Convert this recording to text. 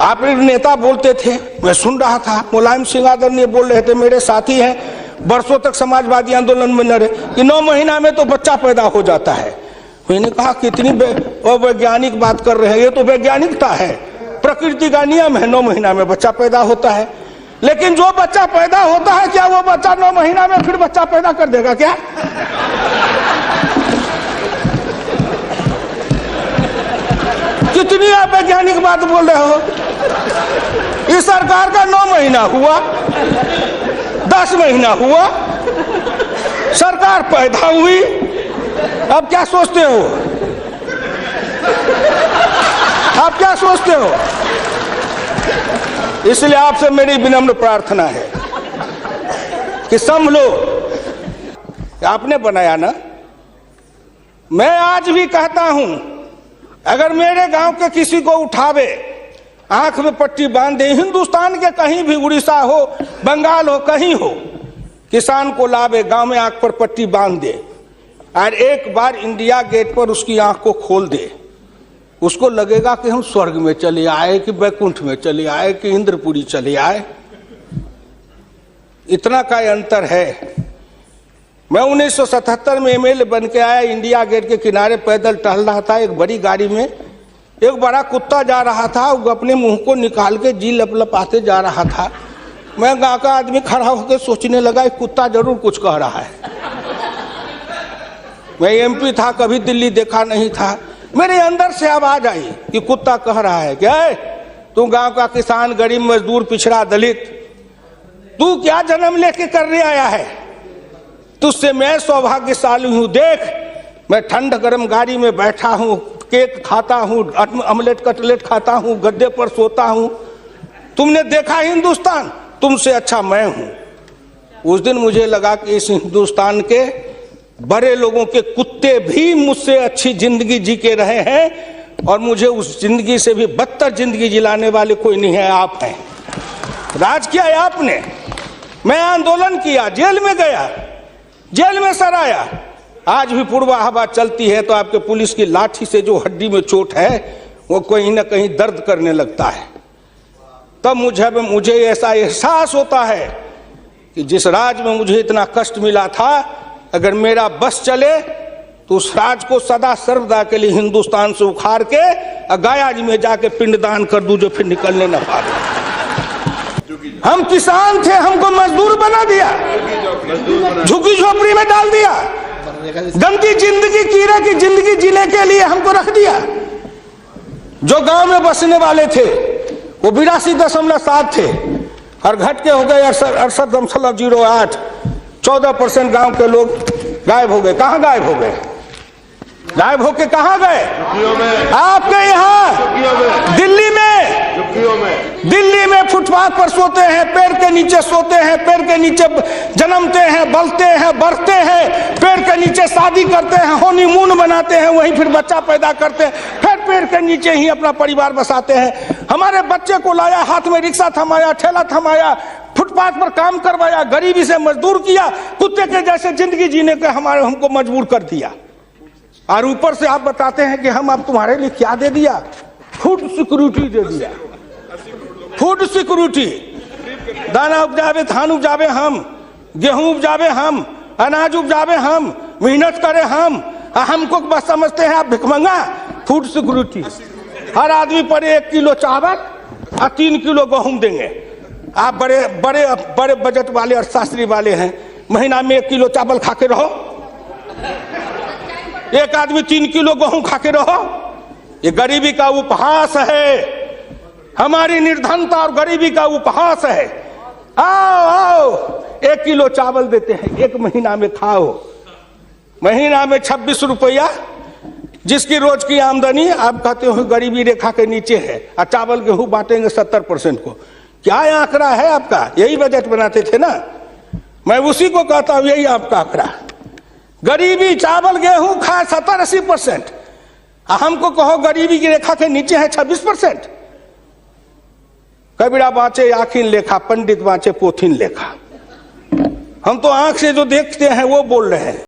आपने नेता बोलते थे, मैं सुन रहा था, मुलायम सिंह आदरणीय बोल रहे थे, मेरे साथी हैं, बरसों तक समाजवादी आंदोलन में न रहे कि 9 महीना में तो बच्चा पैदा हो जाता है। मैंने कहा कितनी वैज्ञानिक बात कर रहे हैं, ये तो वैज्ञानिकता है, प्रकृति का नियम है, 9 महीना में बच्चा पैदा होता है। लेकिन जो बच्चा पैदा होता है, क्या वो बच्चा 9 महीना में फिर बच्चा पैदा कर देगा क्या? कितनी आप वैज्ञानिक बात बोल रहे हो। इस सरकार का 9 महीना हुआ, 10 महीना हुआ, सरकार पैदा हुई, अब क्या सोचते हो? आप क्या सोचते हो? इसलिए आपसे मेरी विनम्र प्रार्थना है कि संभलो। आपने बनाया ना, मैं आज भी कहता हूं, अगर मेरे गांव के किसी को उठावे, आंख में पट्टी बांध दे, हिंदुस्तान के कहीं भी, उड़ीसा हो, बंगाल हो, कहीं हो, किसान को लावे, गांव में आंख पर पट्टी बांध दे और एक बार इंडिया गेट पर उसकी आंख को खोल दे, उसको लगेगा कि हम स्वर्ग में चले आए, कि बैकुंठ में चले आए, कि इंद्रपुरी चले आए। इतना का अंतर है। मैं 1977 में एमएलए बन के आया, इंडिया गेट के किनारे पैदल टहल रहा था, एक बड़ी गाड़ी में एक बड़ा कुत्ता जा रहा था, वो अपने मुंह को निकाल के जी लपलपाते जा रहा था। मैं गांव का आदमी खड़ा होकर सोचने लगा, कुत्ता जरूर कुछ कह रहा है। मैं एमपी था, कभी दिल्ली देखा नहीं था, मेरे अंदर से आवाज आई कि कुत्ता कह रहा है, क्या है तू गांव का किसान, गरीब, मजदूर, पिछड़ा, दलित, तू क्या जन्म लेके करने आया है? तुझसे मैं सौभाग्यशाली हूं। देख, मैं ठंड गर्म गाड़ी में बैठा हूं, केक खाता हूं, ऑमलेट कटलेट खाता हूं, गद्दे पर सोता हूं। तुमने देखा हिंदुस्तान, तुमसे अच्छा मैं हूं। उस दिन मुझे लगा कि इस हिंदुस्तान के बड़े लोगों के कुत्ते भी मुझसे अच्छी जिंदगी जी के रहे हैं, और मुझे उस जिंदगी से भी बदतर जिंदगी जिलाने वाले कोई नहीं है, आप हैं। राज किया है आपने, मैं आंदोलन किया, जेल में गया, जेल में सराया। आज भी पूर्वा हवा चलती है तो आपके पुलिस की लाठी से जो हड्डी में चोट है वो कहीं ना कहीं दर्द करने लगता है। तब मुझे ऐसा एहसास होता है कि जिस राज में मुझे इतना कष्ट मिला था, अगर मेरा बस चले तो उस राज को सदा सर्वदा के लिए हिंदुस्तान से उखाड़ के गया जी में जाके पिंडदान कर दूं, जो फिर निकलने न पाए। हम किसान थे, हमको मजदूर बना दिया, झुग्गी झोपड़ी में डाल दिया, गंदी जिंदगी, कीड़े की जिंदगी जीने के लिए हमको रख दिया। जो गांव में बसने वाले थे वो 82.7 थे, और घट के हो गए 68.08। 14% गांव के लोग गायब हो गए। कहां गायब हो गए? गायब होके कहां गए? आपके यहाँ दिल्ली में फुटपाथ पर सोते हैं, पेड़ के नीचे सोते हैं, पेड़ के नीचे जन्मते हैं, बलते हैं, बढ़ते हैं, पेड़ के नीचे शादी करते हैं, हनीमून बनाते हैं, वहीं फिर बच्चा पैदा करते हैं, फिर पेड़ के नीचे ही अपना परिवार बसाते हैं। हमारे बच्चे को लाया, हाथ में रिक्शा थमाया, ठेला थमाया, फुटपाथ पर काम करवाया, गरीबी से मजदूर किया, कुत्ते के जैसे जिंदगी जीने के हमको मजबूर कर दिया। और ऊपर से आप बताते हैं कि हम अब तुम्हारे लिए क्या दे दिया? फूड सिक्योरिटी दे दिया। फूड सिक्योरिटी, दाना उपजावे, धान उपजावे हम, गेहूं उपजावे हम, अनाज उपजावे हम, मेहनत करे हमको बस समझते हैं आप भिखमंगा। फूड सिक्योरिटी, हर आदमी पर 1 किलो चावल और 3 किलो गेहूं देंगे। आप बड़े बड़े बड़े बजट वाले और शास्त्री वाले हैं, महीना में 1 किलो चावल खा के रहो, एक आदमी 3 किलो गेहूं खा के रहो। ये गरीबी का उपहास है, हमारी निर्धनता और गरीबी का उपहास है। आओ 1 किलो चावल देते हैं, 1 महीना में खाओ। महीना में 26 रुपया, जिसकी रोज की आमदनी आप कहते हो गरीबी रेखा के नीचे है, और चावल गेहूं बांटेंगे 70% को। क्या आंकड़ा है आपका? यही बजट बनाते थे ना। मैं उसी को कहता हूं, यही आपका आंकड़ा। गरीबी, चावल गेहूं खाए 70-80%, हमको कहो गरीबी की रेखा के नीचे है 26%। कबीरा बाँचे आखिन लेखा, पंडित बाँचे पोथिन लेखा। हम तो आंख से जो देखते हैं वो बोल रहे हैं।